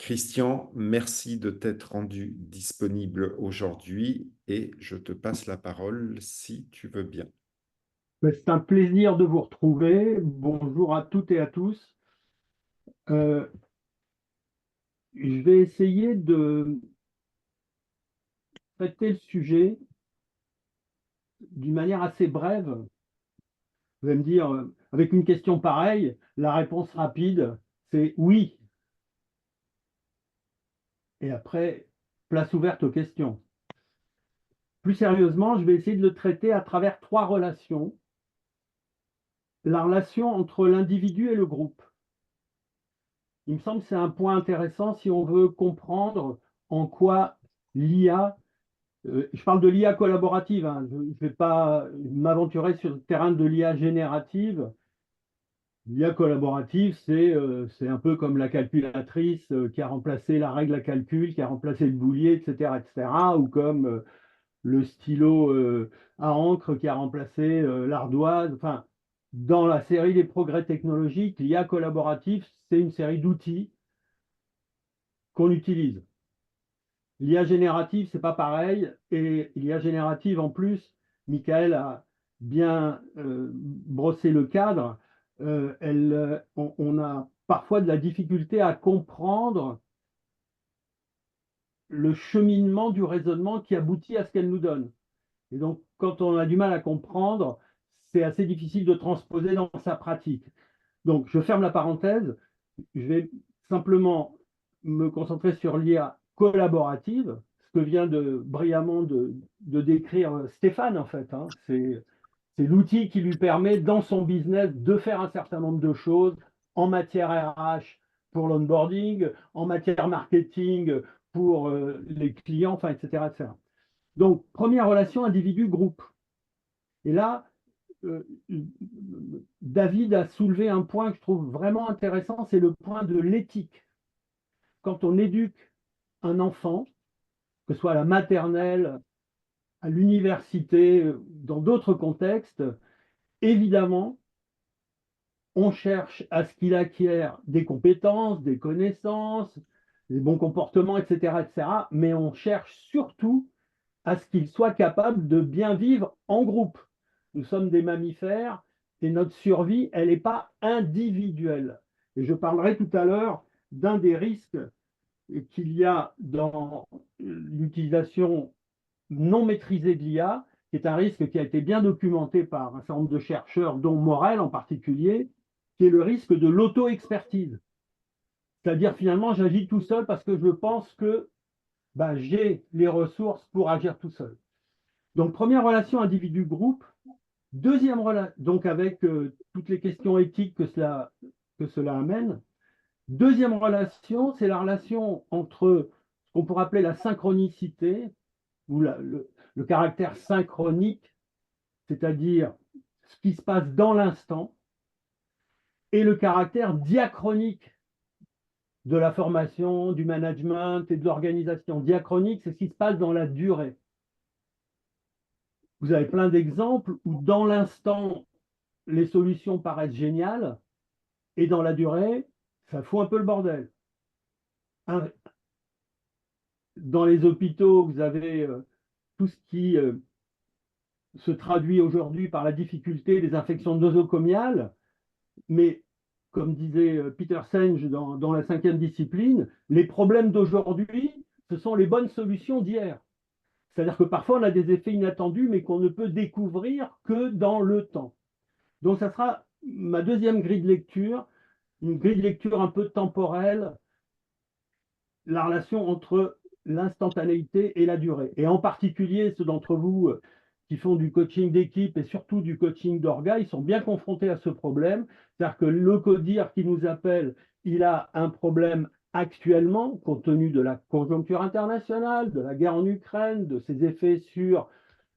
Christian, merci de t'être rendu disponible aujourd'hui et je te passe la parole si tu veux bien. C'est un plaisir de vous retrouver. Bonjour à toutes et à tous. Euh, je vais essayer de traiter le sujet d'une manière assez brève. Vous allez me dire, avec une question pareille, la réponse rapide, c'est oui. Et après, place ouverte aux questions. Plus sérieusement, je vais essayer de le traiter à travers trois relations. La relation entre l'individu et le groupe. Il me semble que c'est un point intéressant si on veut comprendre en quoi l'IA. Je parle de l'IA collaborative, hein. Je ne vais pas m'aventurer sur le terrain de l'IA générative. L'IA collaborative, c'est un peu comme la calculatrice qui a remplacé la règle à calcul, qui a remplacé le boulier, etc., etc., ou comme le stylo à encre qui a remplacé l'ardoise. Enfin, dans la série des progrès technologiques, l'IA collaborative, c'est une série d'outils qu'on utilise. L'IA générative, c'est pas pareil. Et l'IA générative, en plus, Michael a bien brossé le cadre. On a parfois de la difficulté à comprendre le cheminement du raisonnement qui aboutit à ce qu'elle nous donne. Et donc, quand on a du mal à comprendre, c'est assez difficile de transposer dans sa pratique. Donc, je ferme la parenthèse. Je vais simplement me concentrer sur l'IA collaborative, ce que vient brillamment de décrire Stéphane, en fait, hein. C'est l'outil qui lui permet, dans son business, de faire un certain nombre de choses en matière RH pour l'onboarding, en matière marketing pour les clients, enfin, etc., etc. Donc, première relation individu-groupe. Et là, euh, David a soulevé un point que je trouve vraiment intéressant, c'est le point de l'éthique. Quand on éduque un enfant, que ce soit à la maternelle, à l'université, dans d'autres contextes, évidemment, on cherche à ce qu'il acquiert des compétences, des connaissances, des bons comportements, etc., etc., mais on cherche surtout à ce qu'il soit capable de bien vivre en groupe. Nous sommes des mammifères et notre survie, elle n'est pas individuelle. Et je parlerai tout à l'heure d'un des risques qu'il y a dans l'utilisation non maîtrisée de l'IA, qui est un risque qui a été bien documenté par un certain nombre de chercheurs, dont Morel en particulier, qui est le risque de l'auto-expertise. C'est-à-dire finalement, j'agis tout seul parce que je pense que j'ai les ressources pour agir tout seul. Donc, première relation individu-groupe. Deuxième relation, donc avec toutes les questions éthiques que cela amène. Deuxième relation, c'est la relation entre ce qu'on pourrait appeler la synchronicité ou le caractère synchronique, c'est-à-dire ce qui se passe dans l'instant, et le caractère diachronique de la formation, du management et de l'organisation. Diachronique, c'est ce qui se passe dans la durée. Vous avez plein d'exemples où dans l'instant, les solutions paraissent géniales et dans la durée, ça fout un peu le bordel. Dans les hôpitaux, vous avez tout ce qui se traduit aujourd'hui par la difficulté des infections nosocomiales, mais comme disait Peter Senge dans la cinquième discipline, les problèmes d'aujourd'hui, ce sont les bonnes solutions d'hier. C'est-à-dire que parfois on a des effets inattendus, mais qu'on ne peut découvrir que dans le temps. Donc ça sera ma deuxième grille de lecture, une grille de lecture un peu temporelle, la relation entre l'instantanéité et la durée. Et en particulier, ceux d'entre vous qui font du coaching d'équipe et surtout du coaching d'orga, ils sont bien confrontés à ce problème. C'est-à-dire que le codir qui nous appelle, il a un problème actuellement, compte tenu de la conjoncture internationale, de la guerre en Ukraine, de ses effets sur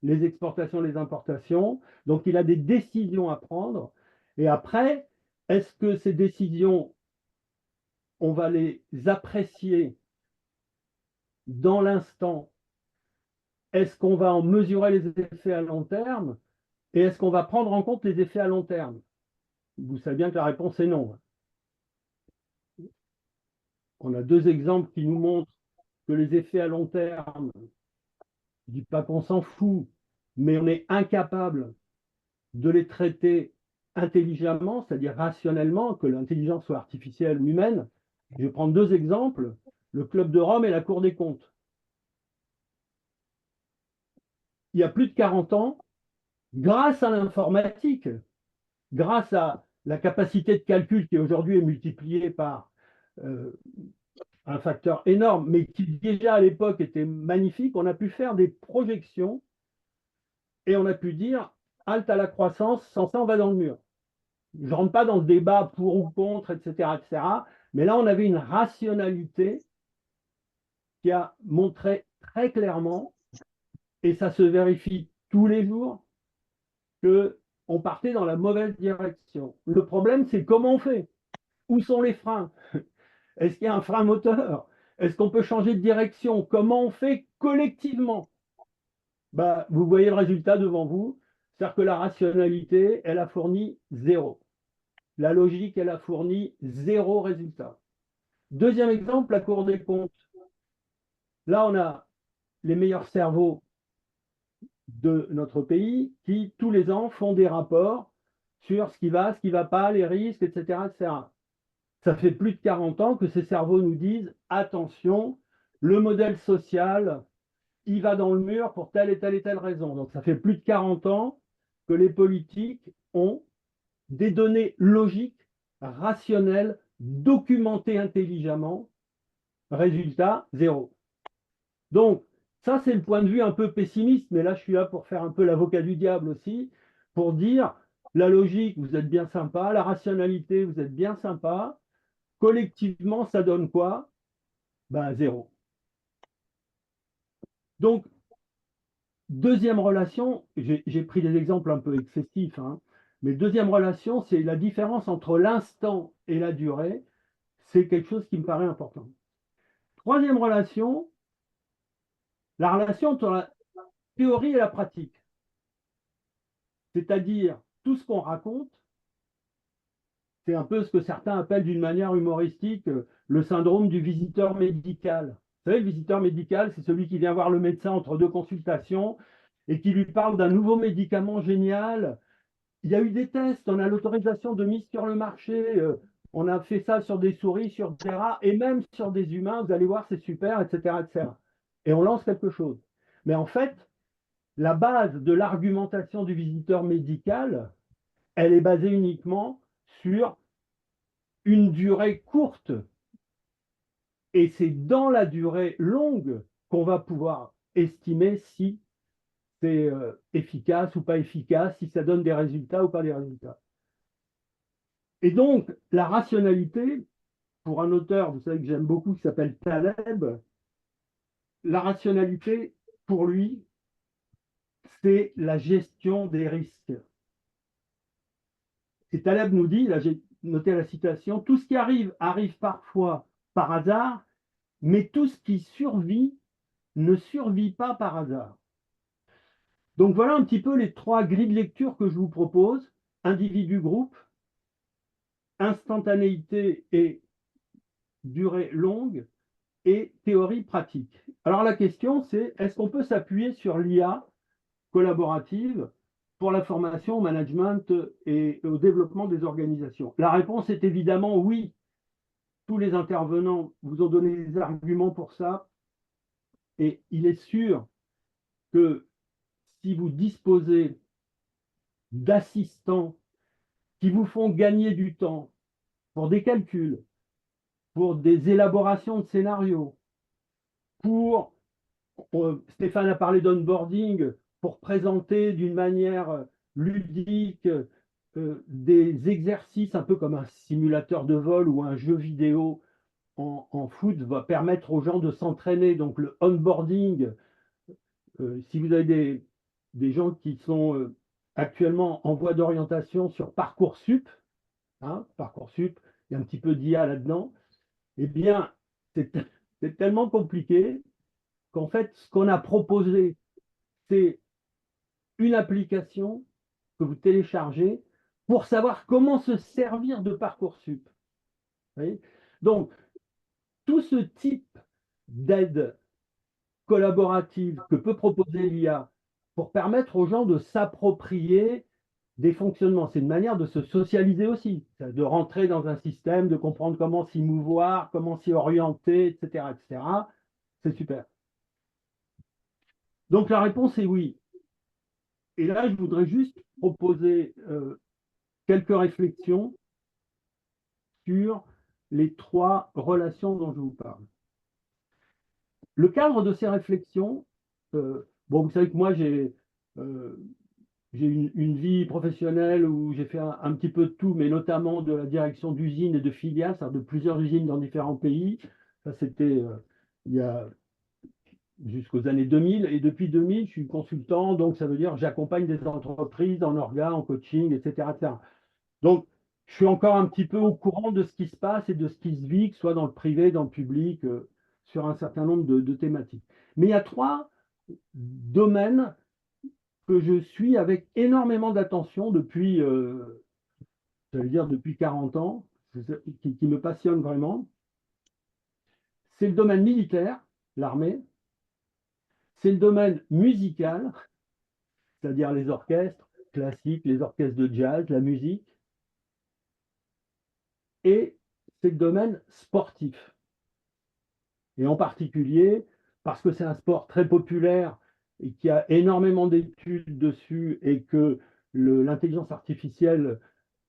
les exportations, les importations. Donc, il a des décisions à prendre. Et après, est-ce que ces décisions, on va les apprécier dans l'instant? Est-ce qu'on va en mesurer les effets à long terme et est-ce qu'on va prendre en compte les effets à long terme? Vous savez bien que la réponse est non. on a deux exemples qui nous montrent que les effets à long terme, je ne dis pas qu'on s'en fout, mais on est incapable de les traiter intelligemment, c'est-à-dire rationnellement, que l'intelligence soit artificielle ou humaine. Je vais prendre deux exemples, le Club de Rome et la Cour des comptes. Il y a plus de 40 ans, grâce à l'informatique, grâce à la capacité de calcul qui aujourd'hui est multipliée par euh, un facteur énorme, mais qui déjà à l'époque était magnifique, on a pu faire des projections et on a pu dire halte à la croissance, sans ça on va dans le mur. Je ne rentre pas dans le débat pour ou contre, etc., etc. Mais là, on avait une rationalité qui a montré très clairement, et ça se vérifie tous les jours, qu'on partait dans la mauvaise direction. Le problème, c'est comment on fait. Où sont les freins? Est-ce qu'il y a un frein moteur? Est-ce qu'on peut changer de direction? Comment on fait collectivement? Bah, vous voyez le résultat devant vous, c'est-à-dire que la rationalité, elle a fourni zéro. La logique, elle a fourni zéro résultat. Deuxième exemple, la Cour des comptes. Là, on a les meilleurs cerveaux de notre pays qui, tous les ans, font des rapports sur ce qui va pas, les risques, etc., etc. Ça fait plus de 40 ans que ces cerveaux nous disent, attention, le modèle social, il va dans le mur pour telle et telle et telle raison. Donc, ça fait plus de 40 ans que les politiques ont des données logiques, rationnelles, documentées intelligemment. Résultat, zéro. Donc, ça, c'est le point de vue un peu pessimiste, mais là, je suis là pour faire un peu l'avocat du diable aussi, pour dire, la logique, vous êtes bien sympa, la rationalité, vous êtes bien sympa, collectivement, ça donne quoi? Ben, zéro. Donc, deuxième relation, j'ai pris des exemples un peu excessifs, hein, mais deuxième relation, c'est la différence entre l'instant et la durée, c'est quelque chose qui me paraît important. Troisième relation, la relation entre la théorie et la pratique. C'est-à-dire, tout ce qu'on raconte, c'est un peu ce que certains appellent d'une manière humoristique le syndrome du visiteur médical. Vous savez, le visiteur médical, c'est celui qui vient voir le médecin entre deux consultations et qui lui parle d'un nouveau médicament génial. Il y a eu des tests, on a l'autorisation de mise sur le marché, on a fait ça sur des souris, sur des rats et même sur des humains, vous allez voir, c'est super, etc., etc. Et on lance quelque chose. Mais en fait, la base de l'argumentation du visiteur médical, elle est basée uniquement sur une durée courte. Et c'est dans la durée longue qu'on va pouvoir estimer si c'est efficace ou pas efficace, si ça donne des résultats ou pas des résultats. Et donc, la rationalité, pour un auteur, vous savez que j'aime beaucoup, qui s'appelle Taleb, la rationalité, pour lui, c'est la gestion des risques. Et Taleb nous dit, là j'ai noté la citation, tout ce qui arrive arrive parfois par hasard, mais tout ce qui survit ne survit pas par hasard. Donc voilà un petit peu les trois grilles de lecture que je vous propose, individu-groupe, instantanéité et durée longue, et théorie pratique. Alors la question c'est, est-ce qu'on peut s'appuyer sur l'IA collaborative pour la formation au management et au développement des organisations? La réponse est évidemment oui. Tous les intervenants vous ont donné des arguments pour ça. Et il est sûr que si vous disposez d'assistants qui vous font gagner du temps pour des calculs, pour des élaborations de scénarios, pour, Stéphane a parlé d'onboarding, pour présenter d'une manière ludique des exercices un peu comme un simulateur de vol ou un jeu vidéo en foot va permettre aux gens de s'entraîner. Donc le onboarding, si vous avez des gens qui sont actuellement en voie d'orientation sur Parcoursup, hein, Parcoursup, il y a un petit peu d'IA là-dedans, eh bien, c'est c'est tellement compliqué qu'en fait, ce qu'on a proposé, c'est une application que vous téléchargez pour savoir comment se servir de Parcoursup. Vous voyez. Donc, tout ce type d'aide collaborative que peut proposer l'IA pour permettre aux gens de s'approprier des fonctionnements. C'est une manière de se socialiser aussi, de rentrer dans un système, de comprendre comment s'y mouvoir, comment s'y orienter, etc., etc. C'est super. Donc la réponse est oui. Et là, je voudrais juste proposer quelques réflexions sur les trois relations dont je vous parle. Le cadre de ces réflexions, bon, vous savez que moi, j'ai une vie professionnelle où j'ai fait un petit peu de tout, mais notamment de la direction d'usines et de filiales, c'est-à-dire de plusieurs usines dans différents pays. Ça, c'était il y a jusqu'aux années 2000. Et depuis 2000, je suis consultant, donc ça veut dire que j'accompagne des entreprises en orga, en coaching, etc., etc. Donc, je suis encore un petit peu au courant de ce qui se passe et de ce qui se vit, que ce soit dans le privé, dans le public, sur un certain nombre de thématiques. Mais il y a trois domaines que je suis avec énormément d'attention depuis, j'allais dire depuis 40 ans, qui me passionnent vraiment. C'est le domaine militaire, l'armée, c'est le domaine musical, c'est-à-dire les orchestres classiques, les orchestres de jazz, la musique, et c'est le domaine sportif. Et en particulier, parce que c'est un sport très populaire et qui a énormément d'études dessus et que l'intelligence artificielle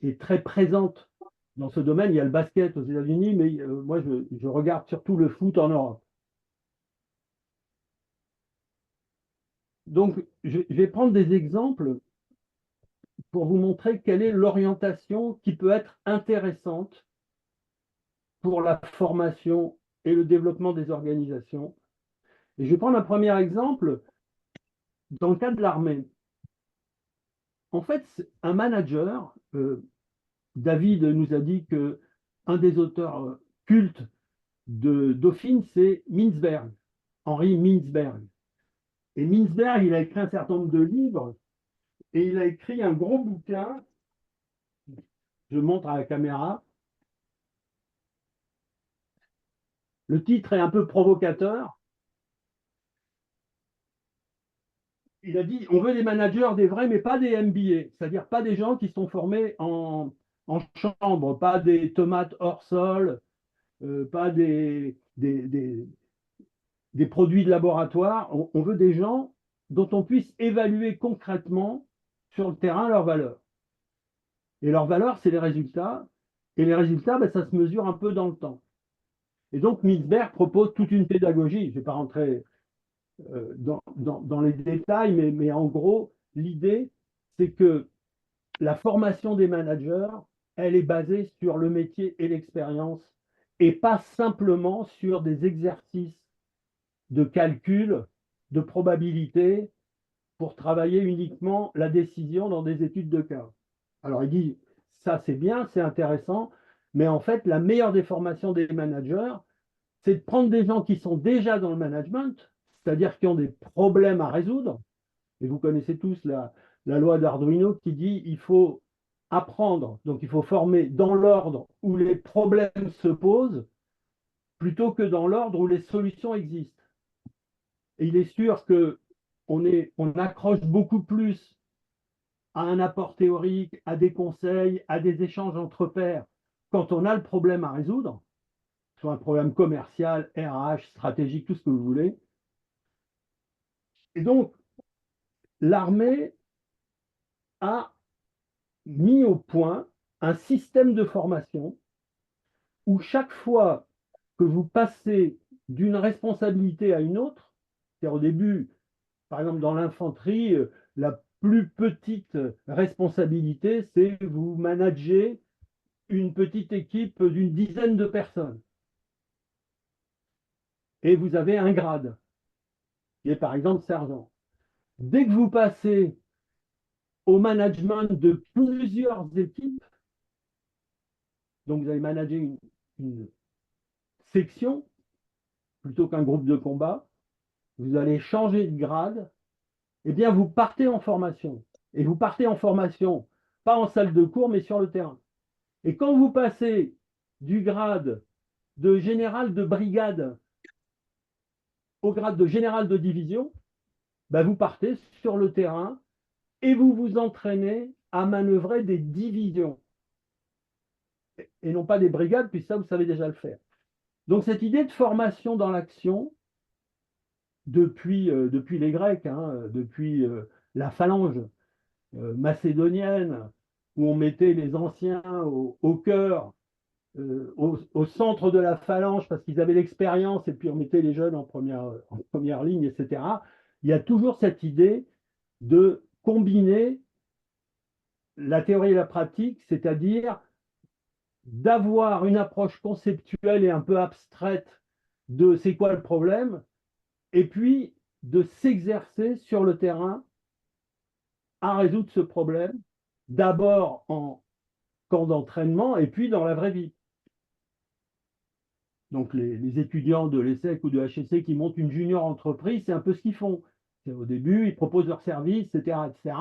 est très présente dans ce domaine. Il y a le basket aux États-Unis, mais moi, je regarde surtout le foot en Europe. Donc, je vais prendre des exemples pour vous montrer quelle est l'orientation qui peut être intéressante pour la formation et le développement des organisations. Et je vais prendre un premier exemple dans le cas de l'armée. En fait, un manager, David nous a dit que un des auteurs cultes de Dauphine, c'est Mintzberg, Henri Mintzberg. Et Mintzberg, il a écrit un certain nombre de livres et il a écrit un gros bouquin, je montre à la caméra. Le titre est un peu provocateur. Il a dit, on veut des managers, des vrais, mais pas des MBA, c'est-à-dire pas des gens qui sont formés en chambre, pas des tomates hors sol, pas des produits de laboratoire. On veut des gens dont on puisse évaluer concrètement sur le terrain leurs valeurs. Et leurs valeurs, c'est les résultats. Et les résultats, ben, ça se mesure un peu dans le temps. Et donc, Milsberg propose toute une pédagogie. Je ne vais pas rentrer dans les détails, mais en gros, l'idée, c'est que la formation des managers, elle est basée sur le métier et l'expérience, et pas simplement sur des exercices de calcul, de probabilité, pour travailler uniquement la décision dans des études de cas. Alors il dit, ça c'est bien, c'est intéressant, mais en fait, la meilleure des formations des managers, c'est de prendre des gens qui sont déjà dans le management, c'est-à-dire qui ont des problèmes à résoudre. Et vous connaissez tous la loi d'Arduino qui dit il faut apprendre, donc il faut former dans l'ordre où les problèmes se posent, plutôt que dans l'ordre où les solutions existent. Et il est sûr que on accroche beaucoup plus à un apport théorique, à des conseils, à des échanges entre pairs, quand on a le problème à résoudre, soit un problème commercial, RH, stratégique, tout ce que vous voulez. Et donc, l'armée a mis au point un système de formation où chaque fois que vous passez d'une responsabilité à une autre, c'est-à-dire au début, par exemple dans l'infanterie, la plus petite responsabilité, c'est vous manager une petite équipe d'une dizaine de personnes. Et vous avez un grade, qui est par exemple sergent. Dès que vous passez au management de plusieurs équipes, donc vous allez manager une section plutôt qu'un groupe de combat, vous allez changer de grade, eh bien vous partez en formation. Et vous partez en formation, pas en salle de cours, mais sur le terrain. Et quand vous passez du grade de général de brigade au grade de général de division, ben vous partez sur le terrain et vous vous entraînez à manœuvrer des divisions et non pas des brigades, puis ça, vous savez déjà le faire. Donc cette idée de formation dans l'action, depuis les Grecs, hein, depuis la phalange macédonienne, où on mettait les anciens au cœur, au centre de la phalange, parce qu'ils avaient l'expérience, et puis on mettait les jeunes en première ligne, etc. Il y a toujours cette idée de combiner la théorie et la pratique, c'est-à-dire d'avoir une approche conceptuelle et un peu abstraite de c'est quoi le problème, et puis de s'exercer sur le terrain à résoudre ce problème, d'abord en camp d'entraînement et puis dans la vraie vie. Donc les étudiants de l'ESSEC ou de HEC qui montent une junior entreprise, c'est un peu ce qu'ils font. Au début, ils proposent leurs services, etc., etc.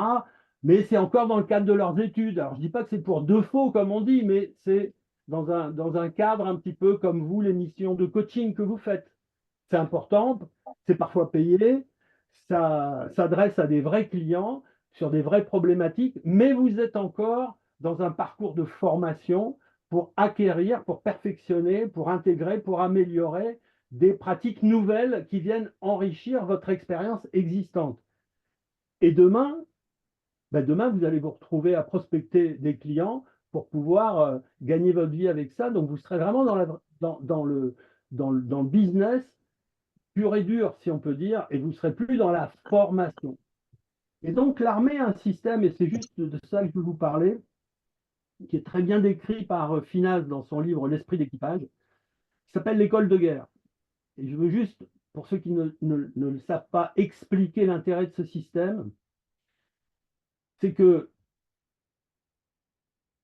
Mais c'est encore dans le cadre de leurs études. Alors, je ne dis pas que c'est pour de faux, comme on dit, mais c'est dans un cadre un petit peu comme vous, les missions de coaching que vous faites. C'est important, c'est parfois payé, ça s'adresse à des vrais clients sur des vraies problématiques, mais vous êtes encore dans un parcours de formation pour acquérir, pour perfectionner, pour intégrer, pour améliorer des pratiques nouvelles qui viennent enrichir votre expérience existante. Et demain, vous allez vous retrouver à prospecter des clients pour pouvoir gagner votre vie avec ça. Donc, vous serez vraiment dans le business pur et dur, si on peut dire, et vous ne serez plus dans la formation. Et donc, l'armée a un système, et c'est juste de ça que je veux vous parler, qui est très bien décrit par Finas dans son livre L'esprit d'équipage, qui s'appelle l'école de guerre. Et je veux juste, pour ceux qui ne le savent pas, expliquer l'intérêt de ce système. C'est que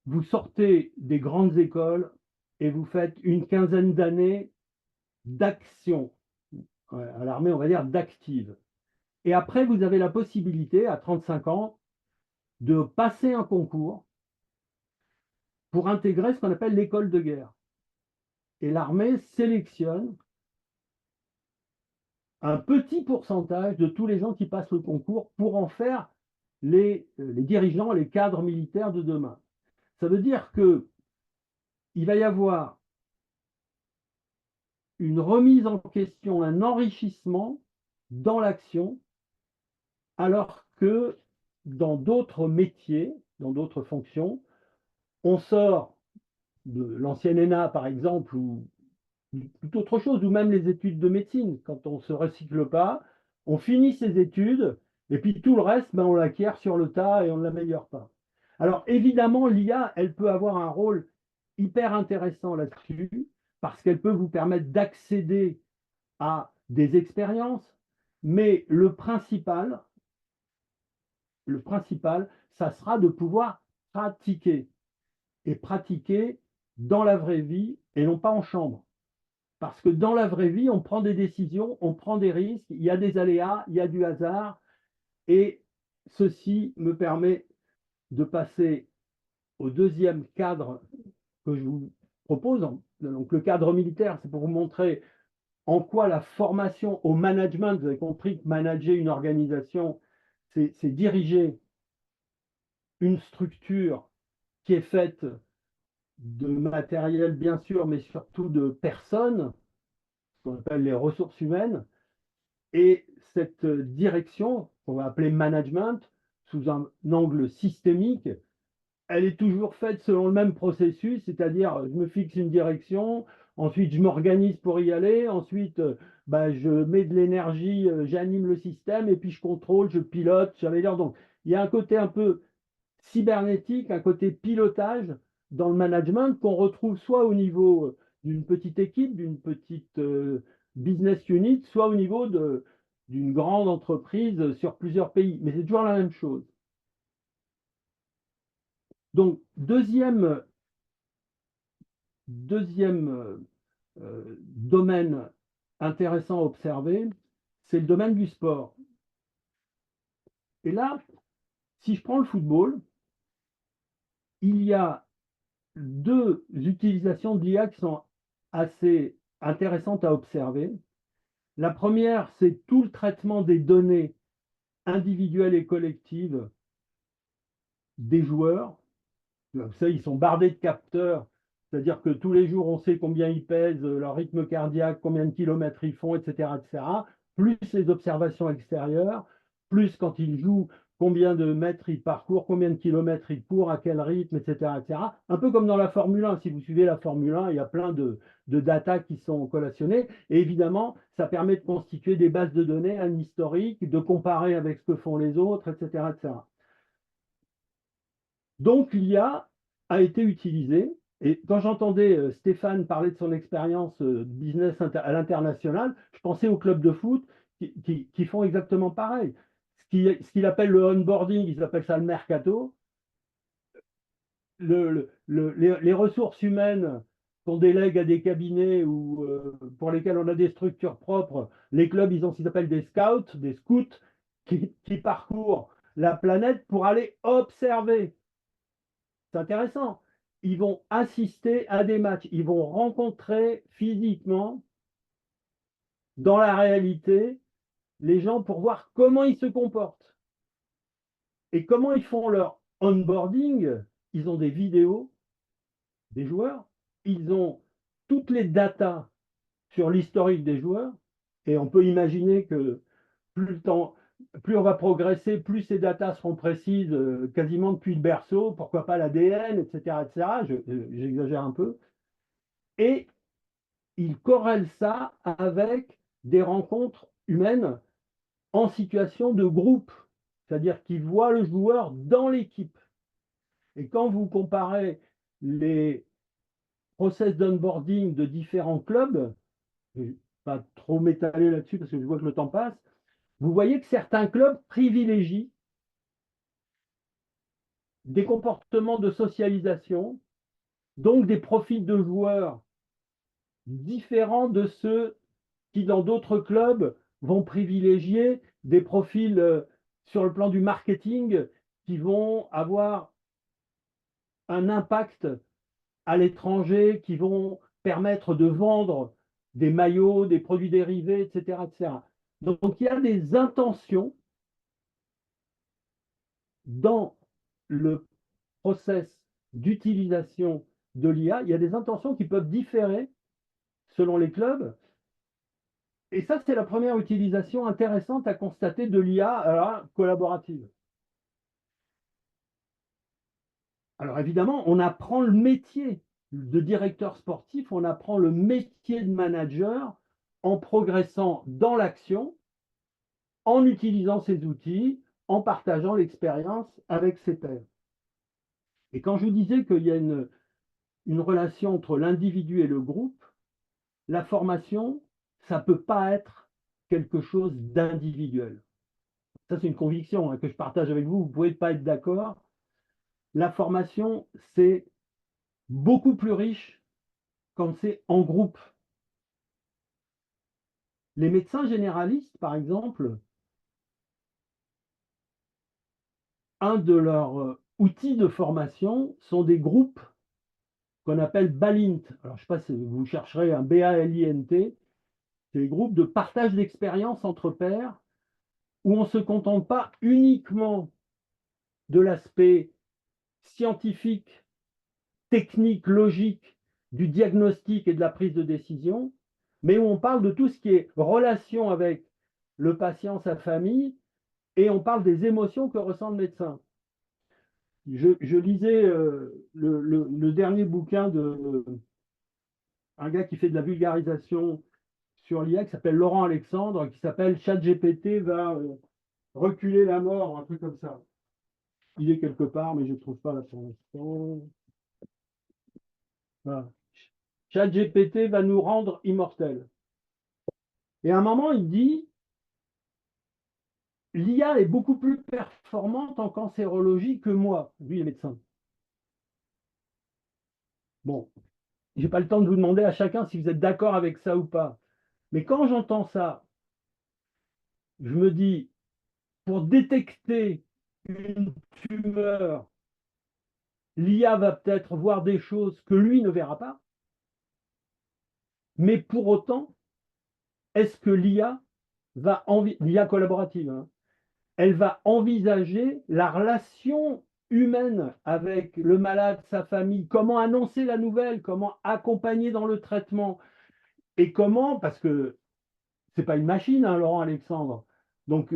vous sortez des grandes écoles et vous faites une quinzaine d'années d'action. À l'armée, on va dire d'active. Et après, vous avez la possibilité, à 35 ans, de passer un concours pour intégrer ce qu'on appelle l'école de guerre. Et l'armée sélectionne un petit pourcentage de tous les gens qui passent le concours pour en faire les dirigeants, les cadres militaires de demain. Ça veut dire qu'il va y avoir une remise en question, un enrichissement dans l'action, alors que dans d'autres métiers, dans d'autres fonctions, on sort de l'ancienne ENA, par exemple, ou tout autre chose, ou même les études de médecine. Quand on ne se recycle pas, on finit ses études, et puis tout le reste, ben, on l'acquiert sur le tas et on ne l'améliore pas. Alors évidemment, l'IA, elle peut avoir un rôle hyper intéressant là-dessus, parce qu'elle peut vous permettre d'accéder à des expériences, mais le principal, ça sera de pouvoir pratiquer, et pratiquer dans la vraie vie et non pas en chambre. Parce que dans la vraie vie, on prend des décisions, on prend des risques, il y a des aléas, il y a du hasard, et ceci me permet de passer au deuxième cadre que je vous propose. Donc le cadre militaire, c'est pour vous montrer en quoi la formation au management, vous avez compris que manager une organisation, c'est diriger une structure qui est faite de matériel, bien sûr, mais surtout de personnes, ce qu'on appelle les ressources humaines. Et cette direction, qu'on va appeler management, sous un angle systémique, elle est toujours faite selon le même processus, c'est-à-dire je me fixe une direction, ensuite je m'organise pour y aller, ensuite je mets de l'énergie, j'anime le système, et puis je contrôle, je pilote, j'allais dire. Donc il y a un côté un peu cybernétique, un côté pilotage dans le management qu'on retrouve soit au niveau d'une petite équipe, d'une petite business unit, soit au niveau d'une grande entreprise sur plusieurs pays. Mais c'est toujours la même chose. Donc, deuxième domaine intéressant à observer, c'est le domaine du sport. Et là, si je prends le football, il y a deux utilisations de l'IA qui sont assez intéressantes à observer. La première, c'est tout le traitement des données individuelles et collectives des joueurs. Vous savez, ils sont bardés de capteurs, c'est-à-dire que tous les jours, on sait combien ils pèsent, leur rythme cardiaque, combien de kilomètres ils font, etc., etc. Plus les observations extérieures, plus quand ils jouent, combien de mètres ils parcourent, combien de kilomètres ils courent, à quel rythme, etc., etc. Un peu comme dans la Formule 1. Si vous suivez la Formule 1, il y a plein de data qui sont collationnées. Et évidemment, ça permet de constituer des bases de données, un historique, de comparer avec ce que font les autres, etc., etc. Donc l'IA a été utilisée. Et quand j'entendais Stéphane parler de son expérience business à l'international, je pensais aux clubs de foot qui font exactement pareil. Ce qu'il appelle le onboarding, ils appellent ça le mercato. Les ressources humaines qu'on délègue à des cabinets ou pour lesquels on a des structures propres, les clubs, ils ont ce qu'ils appellent des scouts qui parcourent la planète pour aller observer. C'est intéressant. Ils vont assister à des matchs, ils vont rencontrer physiquement, dans la réalité, les gens pour voir comment ils se comportent. Et comment ils font leur onboarding. Ils ont des vidéos des joueurs, ils ont toutes les datas sur l'historique des joueurs, et on peut imaginer que plus le temps, plus on va progresser, plus ces datas seront précises quasiment depuis le berceau, pourquoi pas l'ADN, etc., etc. J'exagère un peu. Et il corrèle ça avec des rencontres humaines en situation de groupe, c'est-à-dire qu'il voit le joueur dans l'équipe. Et quand vous comparez les process d'onboarding de différents clubs, je ne vais pas trop m'étaler là-dessus parce que je vois que le temps passe, vous voyez que certains clubs privilégient des comportements de socialisation, donc des profils de joueurs différents de ceux qui, dans d'autres clubs, vont privilégier des profils sur le plan du marketing qui vont avoir un impact à l'étranger, qui vont permettre de vendre des maillots, des produits dérivés, etc., etc. Donc il y a des intentions dans le process d'utilisation de l'IA, il y a des intentions qui peuvent différer selon les clubs. Et ça, c'est la première utilisation intéressante à constater de l'IA collaborative. Alors évidemment, on apprend le métier de directeur sportif, on apprend le métier de manager en progressant dans l'action, en utilisant ces outils, en partageant l'expérience avec ses pairs. Et quand je vous disais qu'il y a une relation entre l'individu et le groupe, la formation, ça ne peut pas être quelque chose d'individuel. Ça, c'est une conviction que je partage avec vous. Vous ne pouvez pas être d'accord. La formation, c'est beaucoup plus riche quand c'est en groupe. Les médecins généralistes, par exemple, un de leurs outils de formation sont des groupes qu'on appelle BALINT. Alors, je ne sais pas si vous chercherez un BALINT, c'est des groupes de partage d'expérience entre pairs où on ne se contente pas uniquement de l'aspect scientifique, technique, logique du diagnostic et de la prise de décision, mais où on parle de tout ce qui est relation avec le patient, sa famille, et on parle des émotions que ressent le médecin. Je lisais le dernier bouquin de un gars qui fait de la vulgarisation sur l'IA qui s'appelle Laurent Alexandre, qui s'appelle ChatGPT va reculer la mort, un truc comme ça. Il est quelque part, mais je ne trouve pas là pour l'instant. Voilà. ChatGPT va nous rendre immortels. Et à un moment, il dit l'IA est beaucoup plus performante en cancérologie que moi, lui, le médecin. Bon, je n'ai pas le temps de vous demander à chacun si vous êtes d'accord avec ça ou pas. Mais quand j'entends ça, je me dis, pour détecter une tumeur, l'IA va peut-être voir des choses que lui ne verra pas. Mais pour autant, est-ce que l'IA collaborative, hein, elle va envisager la relation humaine avec le malade, sa famille, comment annoncer la nouvelle, comment accompagner dans le traitement et comment, parce que c'est pas une machine, hein, Laurent Alexandre, donc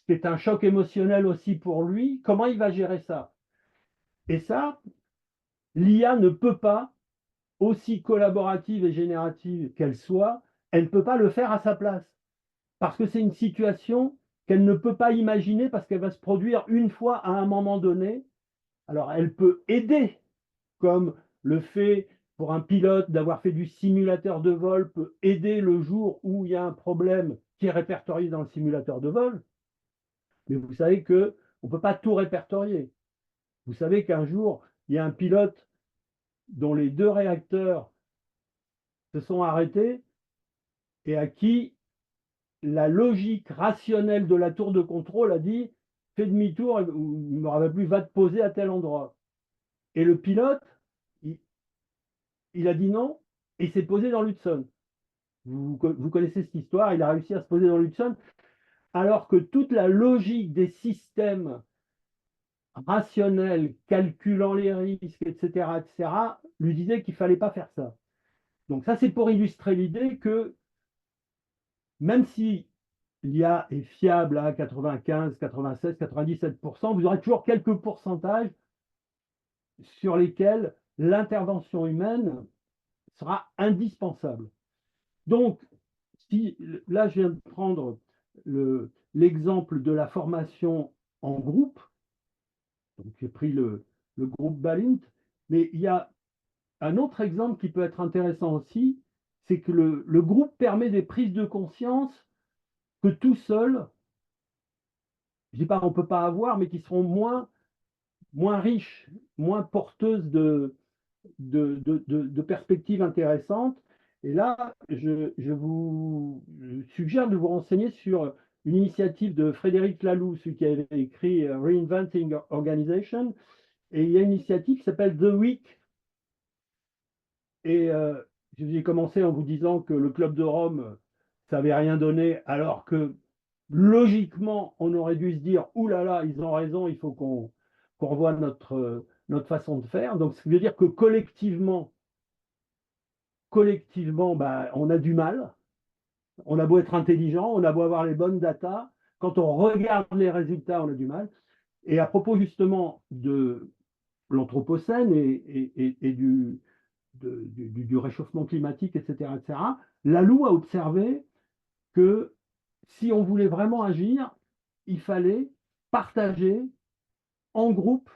c'est un choc émotionnel aussi pour lui, comment il va gérer ça? Et ça, l'IA ne peut pas, aussi collaborative et générative qu'elle soit, elle ne peut pas le faire à sa place. Parce que c'est une situation qu'elle ne peut pas imaginer parce qu'elle va se produire une fois à un moment donné. Alors, elle peut aider, comme le fait pour un pilote d'avoir fait du simulateur de vol peut aider le jour où il y a un problème qui est répertorié dans le simulateur de vol. Mais vous savez qu'on ne peut pas tout répertorier. Vous savez qu'un jour, il y a un pilote dont les deux réacteurs se sont arrêtés et à qui la logique rationnelle de la tour de contrôle a dit fais demi-tour, ou il ne me rappelle plus, va te poser à tel endroit. Et le pilote, il, il a dit non et il s'est posé dans l'Hudson. Vous connaissez cette histoire, il a réussi à se poser dans l'Hudson, alors que toute la logique des systèmes rationnels, calculant les risques, etc., etc., lui disait qu'il ne fallait pas faire ça. Donc ça, c'est pour illustrer l'idée que même si l'IA est fiable à 95, 96, 97%, vous aurez toujours quelques pourcentages sur lesquels l'intervention humaine sera indispensable. Donc, si, là, je viens de prendre l'exemple de la formation en groupe, donc j'ai pris le groupe Balint, mais il y a un autre exemple qui peut être intéressant aussi, c'est que le groupe permet des prises de conscience que tout seul, je ne dis pas qu'on ne peut pas avoir, mais qui seront moins riches, moins porteuses de perspectives intéressantes. Et là, je vous suggère de vous renseigner sur une initiative de Frédéric Laloux, celui qui avait écrit Reinventing Organization. Et il y a une initiative qui s'appelle The Week. Et j'ai commencé en vous disant que le Club de Rome, ça n'avait rien donné, alors que logiquement, on aurait dû se dire, ouh là là, ils ont raison, il faut qu'on revoie notre façon de faire. Donc, ça veut dire que collectivement, bah, on a du mal. On a beau être intelligent, on a beau avoir les bonnes datas. Quand on regarde les résultats, on a du mal. Et à propos justement de l'Anthropocène et du réchauffement climatique, etc., etc., Lalou a observé que si on voulait vraiment agir, il fallait partager en groupe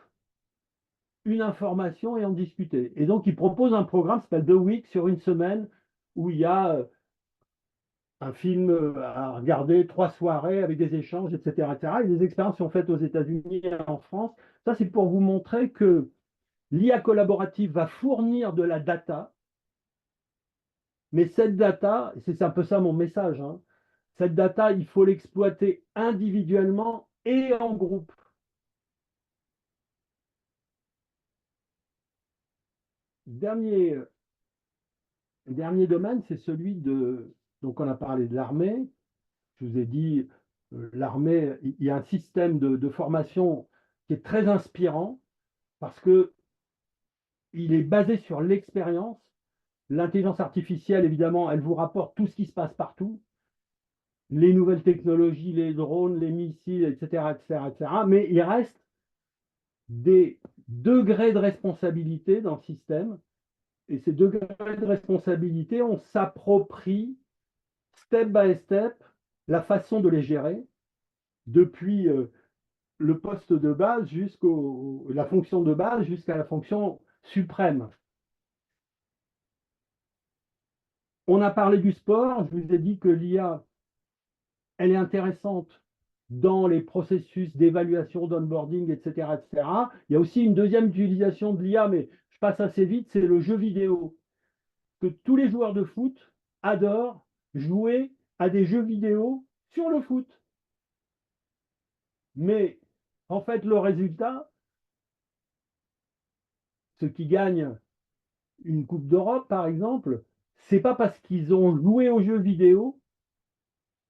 une information et en discuter. Et donc, il propose un programme qui s'appelle The Week sur une semaine où il y a un film à regarder, 3 soirées avec des échanges, etc., etc. Et des expériences sont faites aux États-Unis et en France. Ça, c'est pour vous montrer que l'IA collaborative va fournir de la data, mais cette data, c'est un peu ça mon message, hein, cette data, il faut l'exploiter individuellement et en groupe. Dernier, dernier domaine, c'est celui de, donc on a parlé de l'armée, je vous ai dit, l'armée, il y a un système de formation qui est très inspirant parce que il est basé sur l'expérience. L'intelligence artificielle, évidemment, elle vous rapporte tout ce qui se passe partout, les nouvelles technologies, les drones, les missiles, etc., etc., etc. Mais il reste des degrés de responsabilité dans le système. Et ces degrés de responsabilité, on s'approprie step by step la façon de les gérer, depuis le poste de base jusqu'au la fonction de base jusqu'à la fonction suprême. On a parlé du sport, je vous ai dit que l'IA, elle est intéressante dans les processus d'évaluation, d'onboarding, etc., etc. Il y a aussi une deuxième utilisation de l'IA, mais je passe assez vite, c'est le jeu vidéo. Que tous les joueurs de foot adorent jouer à des jeux vidéo sur le foot. Mais en fait, le résultat, ceux qui gagnent une Coupe d'Europe, par exemple, c'est pas parce qu'ils ont joué aux jeux vidéo,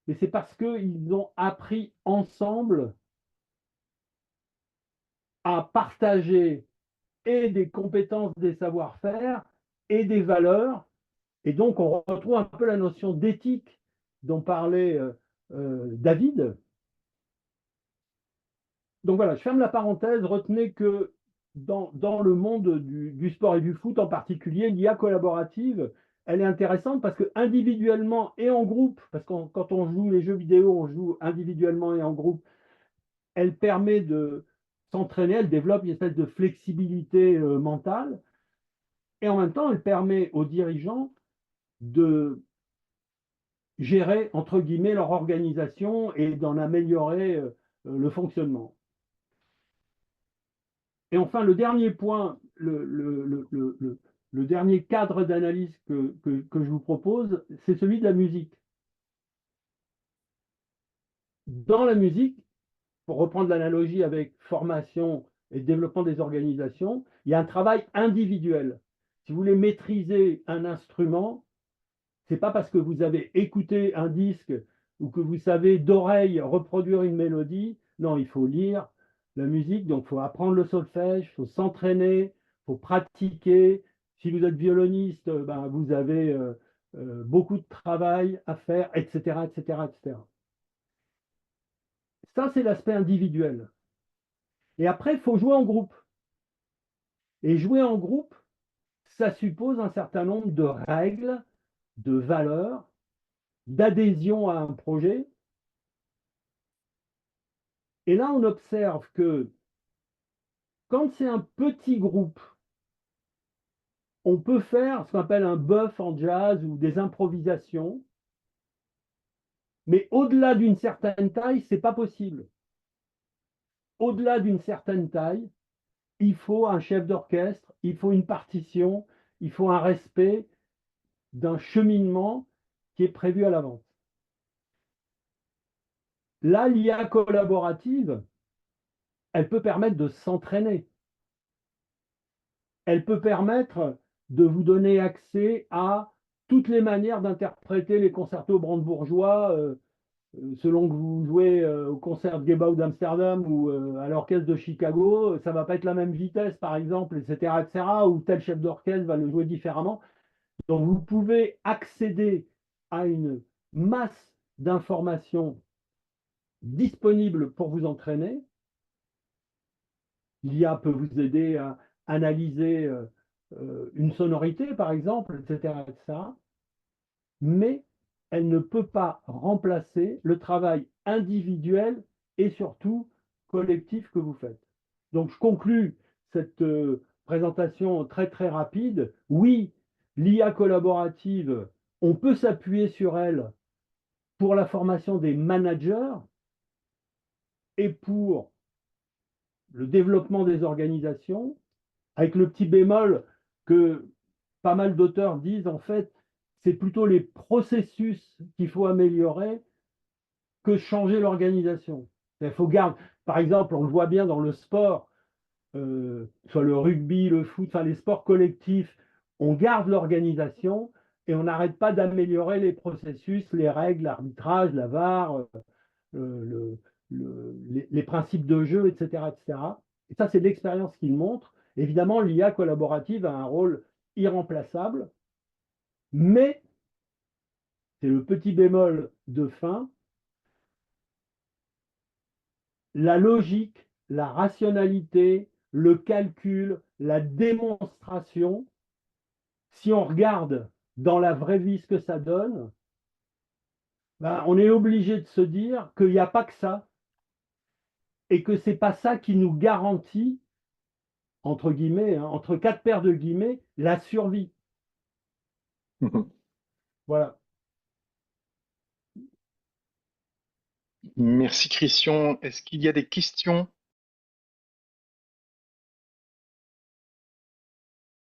mais c'est parce qu'ils ont appris ensemble à partager et des compétences, des savoir-faire et des valeurs. Et donc, on retrouve un peu la notion d'éthique dont parlait David. Donc voilà, je ferme la parenthèse. Retenez que dans le monde du sport et du foot en particulier, l'IA collaborative, elle est intéressante parce que individuellement et en groupe, parce que quand on joue les jeux vidéo, on joue individuellement et en groupe, elle permet de s'entraîner, elle développe une espèce de flexibilité mentale et en même temps, elle permet aux dirigeants de gérer, entre guillemets, leur organisation et d'en améliorer le fonctionnement. Et enfin, le dernier point, le dernier cadre d'analyse que je vous propose, c'est celui de la musique. Dans la musique, pour reprendre l'analogie avec formation et développement des organisations, il y a un travail individuel. Si vous voulez maîtriser un instrument, c'est pas parce que vous avez écouté un disque ou que vous savez d'oreille reproduire une mélodie. Non, il faut lire la musique, donc il faut apprendre le solfège, il faut s'entraîner, il faut pratiquer. Si vous êtes violoniste, ben, vous avez beaucoup de travail à faire, etc., etc., etc. Ça, c'est l'aspect individuel. Et après, il faut jouer en groupe. Et jouer en groupe, ça suppose un certain nombre de règles, de valeurs, d'adhésion à un projet. Et là, on observe que quand c'est un petit groupe, on peut faire ce qu'on appelle un buff en jazz ou des improvisations, mais au-delà d'une certaine taille, c'est pas possible. Au-delà d'une certaine taille, il faut un chef d'orchestre, il faut une partition, il faut un respect d'un cheminement qui est prévu à l'avance. Là, l'IA collaborative, elle peut permettre de s'entraîner. Elle peut permettre de vous donner accès à toutes les manières d'interpréter les concertos brandebourgeois selon que vous jouez au concert de Gebau d'Amsterdam ou à l'orchestre de Chicago, ça ne va pas être la même vitesse, par exemple, etc., etc., ou tel chef d'orchestre va le jouer différemment. Donc, vous pouvez accéder à une masse d'informations disponibles pour vous entraîner. L'IA peut vous aider à analyser une sonorité, par exemple, etc., etc., mais elle ne peut pas remplacer le travail individuel et surtout collectif que vous faites. Donc je conclus cette présentation très très rapide. Oui, l'IA collaborative, on peut s'appuyer sur elle pour la formation des managers et pour le développement des organisations, avec le petit bémol que pas mal d'auteurs disent en fait, c'est plutôt les processus qu'il faut améliorer que changer l'organisation. Il faut garder, par exemple, on le voit bien dans le sport, soit le rugby, le foot, enfin les sports collectifs, on garde l'organisation et on n'arrête pas d'améliorer les processus, les règles, l'arbitrage, la VAR, le, les principes de jeu, etc., etc. Et ça, c'est l'expérience qu'il montre. Évidemment, l'IA collaborative a un rôle irremplaçable, mais c'est le petit bémol de fin, la logique, la rationalité, le calcul, la démonstration, si on regarde dans la vraie vie ce que ça donne, ben, on est obligé de se dire qu'il n'y a pas que ça et que ce n'est pas ça qui nous garantit, entre guillemets, hein, entre quatre paires de guillemets, la survie. Voilà. Merci Christian. Est-ce qu'il y a des questions